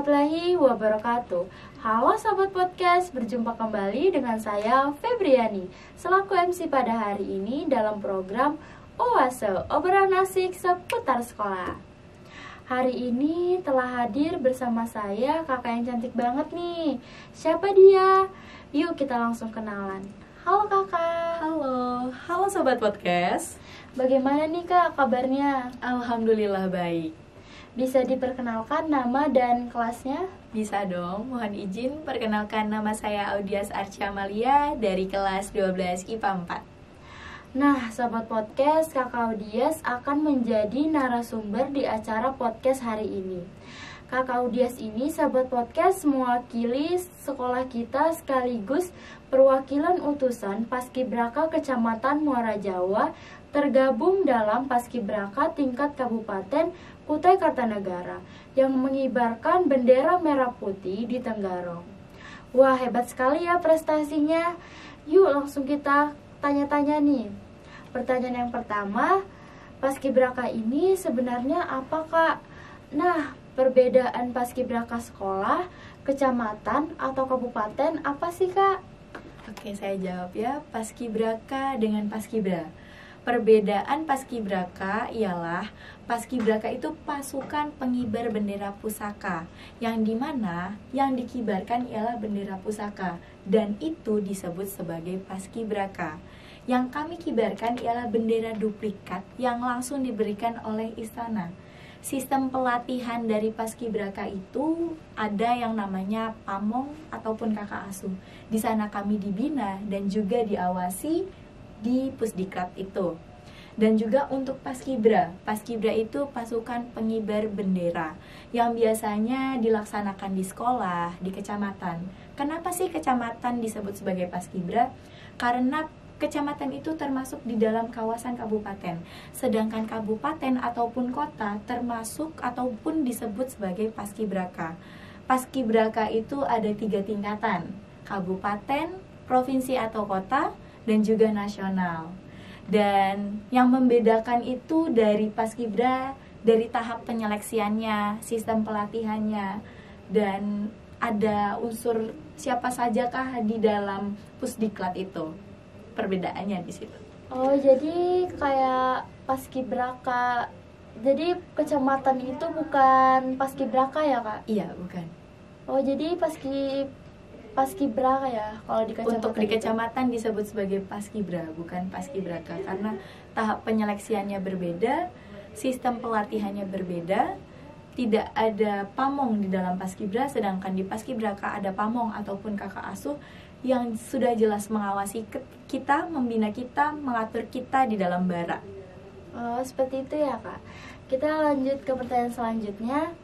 warahmatullahi wabarakatuh. Halo Sobat Podcast, berjumpa kembali dengan saya Febriani selaku MC pada hari ini dalam program Oase, obrolan asik seputar sekolah. Hari ini telah hadir bersama saya kakak yang cantik banget nih. Siapa dia? Yuk kita langsung kenalan. Halo kakak. Halo Sobat Podcast. Bagaimana nih kak kabarnya? Alhamdulillah baik. Bisa diperkenalkan nama dan kelasnya? Bisa dong, mohon izin perkenalkan nama saya Audias Arcia Amalia dari kelas 12 IPA 4. Nah, Sobat Podcast, Kakak Audias akan menjadi narasumber di acara podcast hari ini. Kakak Audias ini, Sobat Podcast, mewakili sekolah kita sekaligus perwakilan utusan Paskibraka Kecamatan Muara Jawa tergabung dalam Paskibraka tingkat Kabupaten Kutai Kartanegara yang mengibarkan bendera merah putih di Tenggarong. Wah, hebat sekali ya prestasinya. Yuk langsung kita tanya-tanya nih. Pertanyaan yang pertama, Paskibraka ini sebenarnya apa kak? Nah, perbedaan Paskibraka sekolah, kecamatan, atau kabupaten apa sih kak? Oke, saya jawab ya, Paskibraka dengan Paskibra. Perbedaan Paskibraka ialah Paskibraka itu pasukan pengibar bendera pusaka, yang dimana yang dikibarkan ialah bendera pusaka, dan itu disebut sebagai Paskibraka. Yang kami kibarkan ialah bendera duplikat yang langsung diberikan oleh istana. Sistem pelatihan dari Paskibraka itu ada yang namanya pamong ataupun kakak asuh. Di sana kami dibina dan juga diawasi di Pusdiklat itu. Dan juga untuk Paskibra itu pasukan pengibar bendera yang biasanya dilaksanakan di sekolah, di kecamatan. Kenapa sih kecamatan disebut sebagai Paskibra? Karena kecamatan itu termasuk di dalam kawasan kabupaten, sedangkan kabupaten ataupun kota termasuk ataupun disebut sebagai Paskibraka. Paskibraka itu ada 3 tingkatan: kabupaten, provinsi atau kota, dan juga nasional. Dan yang membedakan itu dari Paskibra, dari tahap penyeleksiannya, sistem pelatihannya, dan ada unsur siapa sajakah di dalam Pusdiklat itu. Perbedaannya di situ. Oh, jadi kayak Paskibraka. Jadi kecamatan itu bukan Paskibraka ya kak? Iya, bukan. Oh, jadi Paskibraka ya kalau di kecamatan. Untuk di kecamatan disebut sebagai Paskibra, bukan Paskibraka, karena tahap penyeleksiannya berbeda, sistem pelatihannya berbeda, tidak ada pamong di dalam Paskibra, sedangkan di Paskibraka ada pamong ataupun kakak asuh yang sudah jelas mengawasi kita, membina kita, mengatur kita di dalam bara. Oh, seperti itu ya kak. Kita lanjut ke pertanyaan selanjutnya.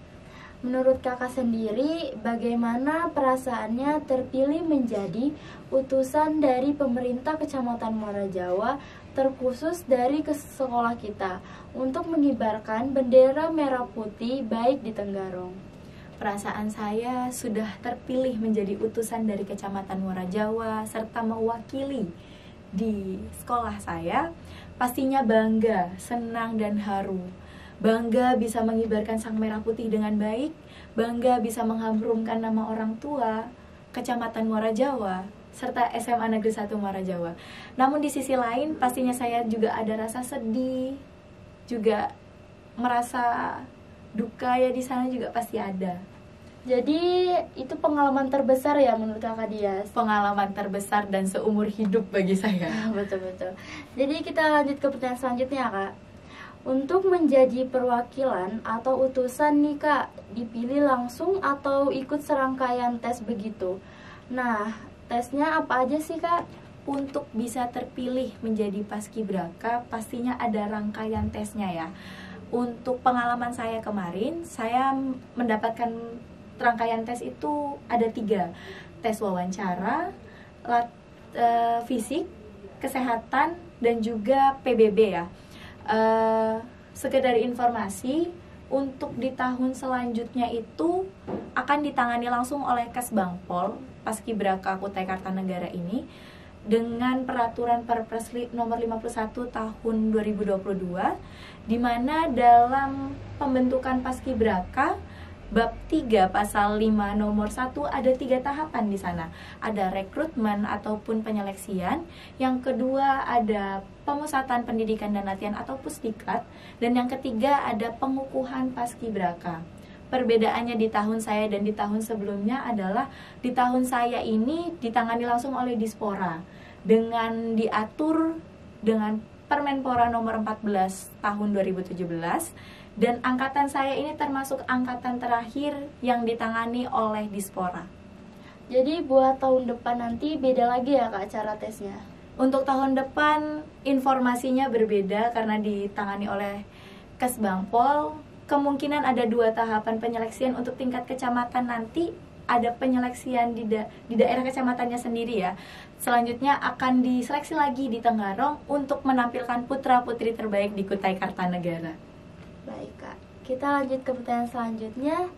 Menurut kakak sendiri, bagaimana perasaannya terpilih menjadi utusan dari pemerintah Kecamatan Muara Jawa, terkhusus dari sekolah kita, untuk mengibarkan bendera merah putih baik di Tenggarong? Perasaan saya sudah terpilih menjadi utusan dari Kecamatan Muara Jawa, serta mewakili di sekolah saya, pastinya bangga, senang, dan haru. Bangga bisa mengibarkan sang merah putih dengan baik, bangga bisa mengharumkan nama orang tua Kecamatan Muara Jawa serta SMA Negeri 1 Muara Jawa. Namun di sisi lain pastinya saya juga ada rasa sedih, juga merasa duka ya, di sana juga pasti ada. Jadi itu pengalaman terbesar ya menurut kakak Dias? Pengalaman terbesar dan seumur hidup bagi saya. Betul-betul. Jadi kita lanjut ke pertanyaan selanjutnya kak. Untuk menjadi perwakilan atau utusan nih kak, dipilih langsung atau ikut serangkaian tes begitu? Nah, tesnya apa aja sih kak? Untuk bisa terpilih menjadi Paskibraka pastinya ada rangkaian tesnya ya. Untuk pengalaman saya kemarin, saya mendapatkan rangkaian tes itu ada 3. Tes wawancara, fisik, kesehatan, dan juga PBB ya. Sekedar informasi, untuk di tahun selanjutnya itu akan ditangani langsung oleh Kesbangpol Paskibraka Kutai Kartanegara ini dengan peraturan Perpres nomor 51 tahun 2022, di mana dalam pembentukan Paskibraka bab 3 pasal 5 nomor 1 ada 3 tahapan di sana. Ada rekrutmen ataupun penyeleksian, yang kedua ada pemusatan pendidikan dan latihan atau pusdiklat, dan yang ketiga ada pengukuhan paskibraka. Perbedaannya di tahun saya dan di tahun sebelumnya adalah di tahun saya ini ditangani langsung oleh Dispora dengan diatur dengan Permenpora nomor 14 tahun 2017, dan angkatan saya ini termasuk angkatan terakhir yang ditangani oleh Dispora. Jadi buat tahun depan nanti beda lagi ya Kak cara tesnya? Untuk tahun depan informasinya berbeda karena ditangani oleh Kesbangpol. Kemungkinan ada 2 tahapan penyeleksian untuk tingkat kecamatan nanti. Ada penyeleksian di daerah kecamatannya sendiri ya. Selanjutnya akan diseleksi lagi di Tenggarong untuk menampilkan putra-putri terbaik di Kutai Kartanegara. Baik Kak, kita lanjut ke pertanyaan selanjutnya.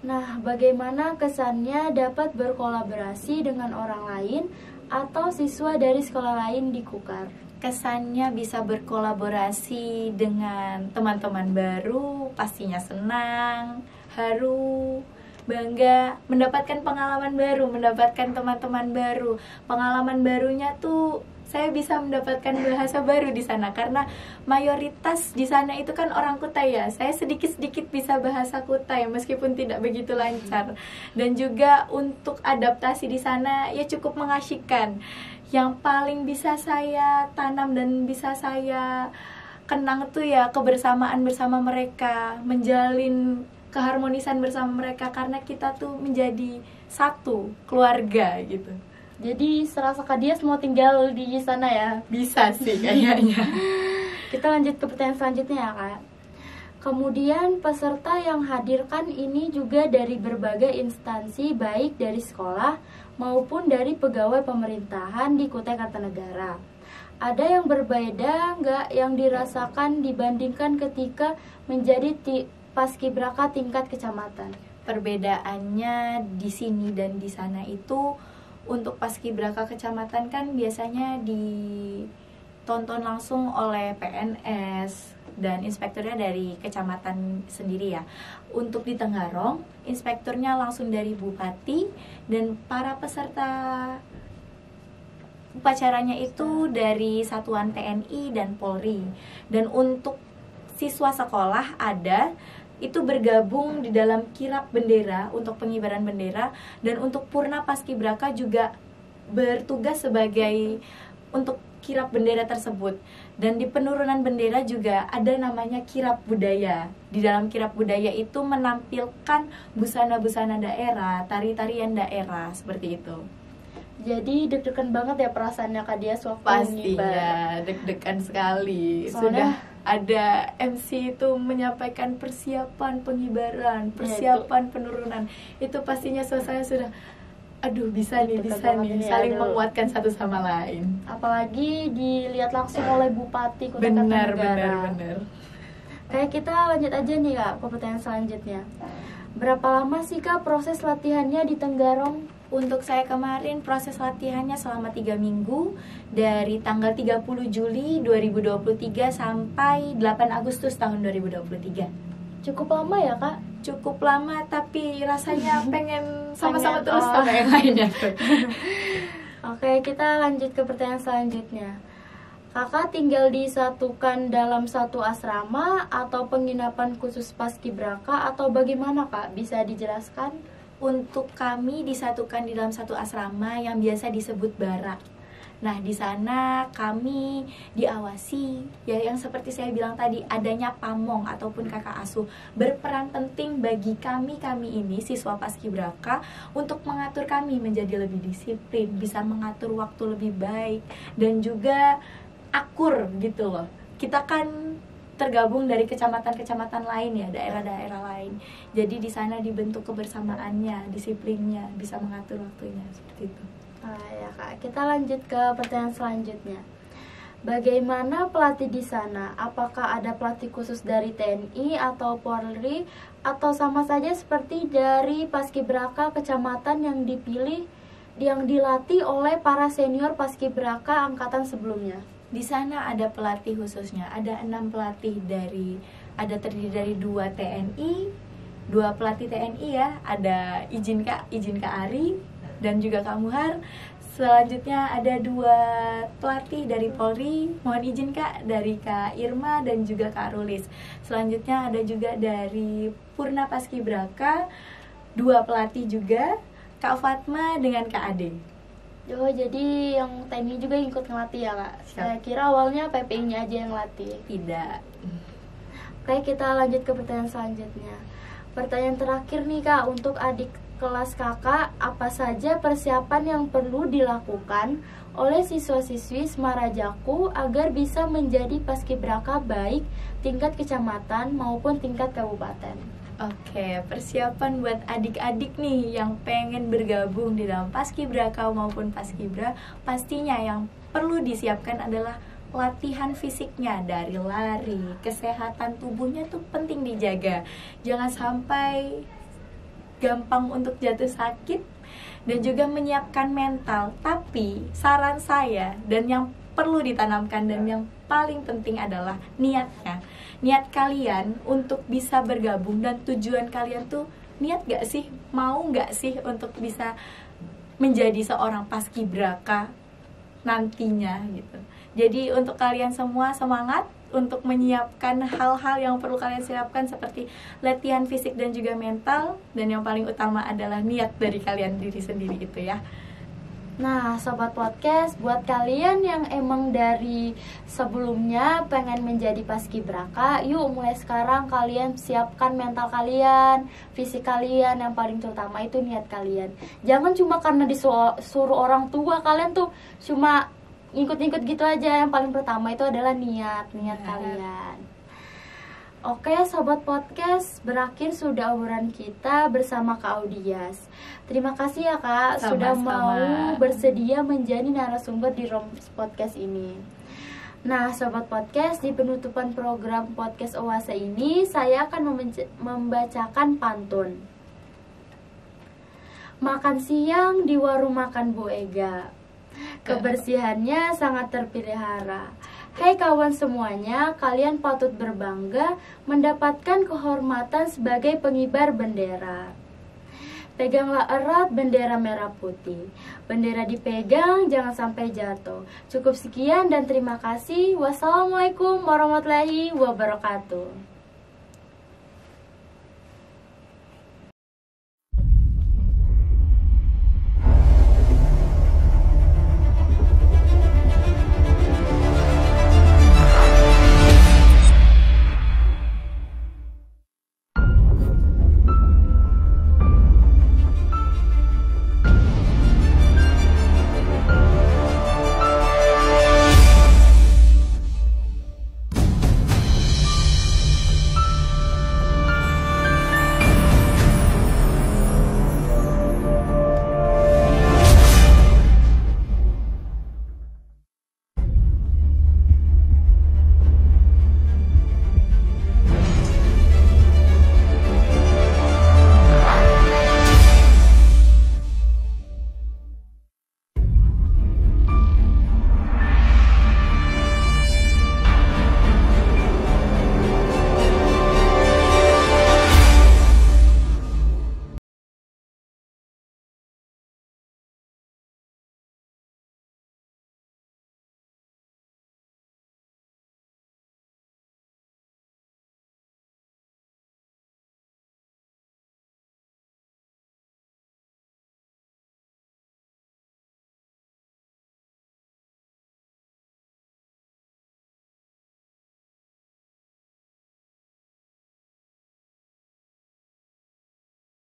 Nah, bagaimana kesannya dapat berkolaborasi dengan orang lain atau siswa dari sekolah lain di Kukar? Kesannya bisa berkolaborasi dengan teman-teman baru, pastinya senang, haru, bangga, mendapatkan pengalaman baru, mendapatkan teman-teman baru. Pengalaman barunya tuh saya bisa mendapatkan bahasa baru di sana karena mayoritas di sana itu kan orang Kutai ya. Saya sedikit-sedikit bisa bahasa Kutai meskipun tidak begitu lancar. Dan juga untuk adaptasi di sana ya cukup mengasyikkan. Yang paling bisa saya tanam dan bisa saya kenang tuh ya kebersamaan bersama mereka, menjalin keharmonisan bersama mereka karena kita tuh menjadi satu keluarga gitu. Jadi serasa Kak Dias mau tinggal di sana ya? Bisa sih kayaknya. Kita lanjut ke pertanyaan selanjutnya ya Kak. Kemudian peserta yang hadirkan ini juga dari berbagai instansi baik dari sekolah maupun dari pegawai pemerintahan di Kutai Kartanegara. Ada yang berbeda nggak yang dirasakan dibandingkan ketika menjadi paskibraka tingkat kecamatan? Perbedaannya di sini dan di sana itu untuk paskibraka kecamatan kan biasanya ditonton langsung oleh PNS dan inspekturnya dari kecamatan sendiri ya. Untuk di Tenggarong, inspekturnya langsung dari bupati dan para peserta upacaranya itu dari satuan TNI dan Polri. Dan untuk siswa sekolah ada itu bergabung di dalam kirap bendera untuk pengibaran bendera, dan untuk Purna Paskibraka juga bertugas sebagai untuk kirap bendera tersebut. Dan di penurunan bendera juga ada namanya kirap budaya. Di dalam kirap budaya itu menampilkan busana-busana daerah, tari-tarian daerah seperti itu. Jadi deg-degan banget ya perasaannya Kak Dias waktu pastinya deg-degan sekali. Sudah ada MC itu menyampaikan persiapan pengibaran, persiapan penurunan. Itu pastinya suasana sudah aduh bisa nih saling menguatkan satu sama lain. Apalagi dilihat langsung oleh Bupati Kutai Kartanegara. Benar. Kayak kita lanjut aja nih Kak ke pertanyaan selanjutnya. Berapa lama sih Kak proses latihannya di Tenggarong? Untuk saya kemarin proses latihannya selama 3 minggu dari tanggal 30 Juli 2023 sampai 8 Agustus tahun 2023. Cukup lama ya Kak? Cukup lama, tapi rasanya pengen sama-sama terus sama yang lainnya. Oke, kita lanjut ke pertanyaan selanjutnya. Kakak tinggal disatukan dalam satu asrama atau penginapan khusus paskibraka atau bagaimana Kak? Bisa dijelaskan? Untuk kami disatukan di dalam satu asrama yang biasa disebut barak. Nah, di sana kami diawasi, ya yang seperti saya bilang tadi, adanya pamong ataupun kakak asuh berperan penting bagi kami ini siswa paskibraka untuk mengatur kami menjadi lebih disiplin, bisa mengatur waktu lebih baik dan juga akur gitu loh. Kita kan tergabung dari kecamatan-kecamatan lain ya, daerah-daerah lain. Jadi di sana dibentuk kebersamaannya, disiplinnya, bisa mengatur waktunya seperti itu. Ya Kak, kita lanjut ke pertanyaan selanjutnya. Bagaimana pelatih di sana? Apakah ada pelatih khusus dari TNI atau Polri atau sama saja seperti dari paskibraka kecamatan yang dilatih oleh para senior paskibraka angkatan sebelumnya? Di sana ada pelatih khususnya, ada 6 pelatih terdiri dari 2 TNI 2 pelatih TNI ya, ada izin Kak Ari dan juga Kak Muhar. Selanjutnya ada 2 pelatih dari Polri, mohon izin Kak, dari Kak Irma dan juga Kak Rulis. Selanjutnya ada juga dari Purna Paskibraka, 2 pelatih juga, Kak Fatma dengan Kak Ade. Oh, jadi yang TNI juga ikut ngelatih ya Kak? Saya kira awalnya PPI-nya aja yang latih. Tidak. Oke, kita lanjut ke pertanyaan selanjutnya. Pertanyaan terakhir nih Kak, untuk adik kelas Kakak, apa saja persiapan yang perlu dilakukan oleh siswa-siswi Semarajaku agar bisa menjadi paskibraka baik tingkat kecamatan maupun tingkat kabupaten? Oke, persiapan buat adik-adik nih yang pengen bergabung di dalam paskibraka maupun paskibra, pastinya yang perlu disiapkan adalah latihan fisiknya, dari lari, kesehatan tubuhnya tuh penting dijaga. Jangan sampai gampang untuk jatuh sakit, dan juga menyiapkan mental. Tapi saran saya dan yang perlu ditanamkan dan yang paling penting adalah niatnya. Niat kalian untuk bisa bergabung dan tujuan kalian tuh niat gak sih? Mau gak sih untuk bisa menjadi seorang paskibraka nantinya gitu. Jadi untuk kalian semua semangat untuk menyiapkan hal-hal yang perlu kalian siapkan seperti latihan fisik dan juga mental, dan yang paling utama adalah niat dari kalian diri sendiri itu ya. Nah, Sobat Podcast, buat kalian yang emang dari sebelumnya pengen menjadi paskibraka, yuk mulai sekarang kalian siapkan mental kalian, fisik kalian, yang paling terutama itu niat kalian. Jangan cuma karena disuruh orang tua kalian tuh cuma ngikut-ngikut gitu aja. Yang paling pertama itu adalah niat kalian. Oke Sobat Podcast, berakhir sudah obrolan kita bersama Kak Audias. Terima kasih ya Kak, sudah mau bersedia menjadi narasumber di Roms Podcast ini. Nah Sobat Podcast, di penutupan program Podcast Oase ini, saya akan membacakan pantun. Makan siang di warung makan Bu Ega, kebersihannya sangat terpelihara. Hai kawan semuanya, kalian patut berbangga mendapatkan kehormatan sebagai pengibar bendera. Peganglah erat bendera merah putih. Bendera dipegang, jangan sampai jatuh. Cukup sekian dan terima kasih. Wassalamualaikum warahmatullahi wabarakatuh.